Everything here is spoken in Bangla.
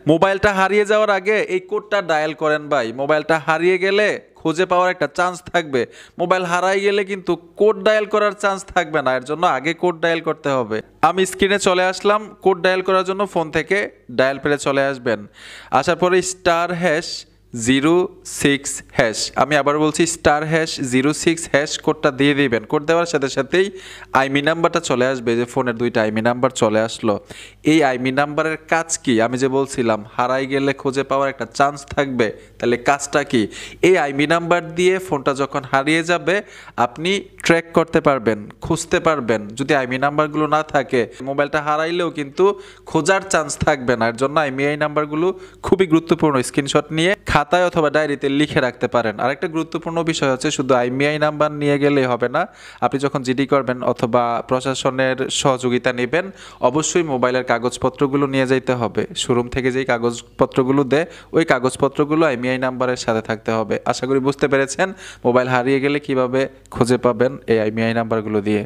মোবাইলটা হারিয়ে যাওয়ার আগে এই কোডটা ডায়াল করেন ভাই। মোবাইলটা হারিয়ে গেলে খুঁজে পাওয়ার একটা চান্স থাকবে, মোবাইল হারাই গেলে কিন্তু কোড ডায়াল করার চান্স থাকবে না। এর জন্য আগে কোড ডায়াল করতে হবে। আমি স্ক্রিনে চলে আসলাম। কোড ডায়াল করার জন্য ফোন থেকে ডায়াল পেরে চলে আসবেন। আসার পরে *06#। আমি আবার বলছি *06# কোডটা দিয়ে দিবেন। কোড দেওয়ার সাথে সাথেই আইমি নাম্বারটা চলে আসবে, যে ফোনের 2টা আইমি নাম্বার চলে আসলো। এই আইমি নাম্বারের কাজ কি? আমি যে বলছিলাম হারাই গেলে খুঁজে পাওয়ার একটা চান্স থাকবে, তাহলে কাজটা কি? এই আইমি নাম্বার দিয়ে ফোনটা যখন হারিয়ে যাবে আপনি ট্র্যাক করতে পারবেন, খুঁজতে পারবেন। যদি আইমি নাম্বারগুলো না থাকে মোবাইলটা হারাইলেও কিন্তু খোঁজার চান্স থাকবে না। এর জন্য আইএমইআই নাম্বারগুলো খুবই গুরুত্বপূর্ণ। স্ক্রিনশট নিয়ে খাতায় অথবা ডায়েরিতে লিখে রাখতে পারেন। আরেকটা গুরুত্বপূর্ণ বিষয় হচ্ছে, শুধু আইএমইআই নাম্বার নিয়ে গেলেই হবে না। আপনি যখন জিডি করবেন অথবা প্রশাসনের সহযোগিতা নেবেন, অবশ্যই মোবাইলের কাগজপত্রগুলো নিয়ে যাইতে হবে। শোরুম থেকে যেই কাগজপত্রগুলো দেয় ওই কাগজপত্রগুলো আইএমইআই নাম্বারের সাথে থাকতে হবে। আশা করি বুঝতে পেরেছেন মোবাইল হারিয়ে গেলে কিভাবে খুঁজে পাবেন এই আইএমইআই নাম্বারগুলো দিয়ে।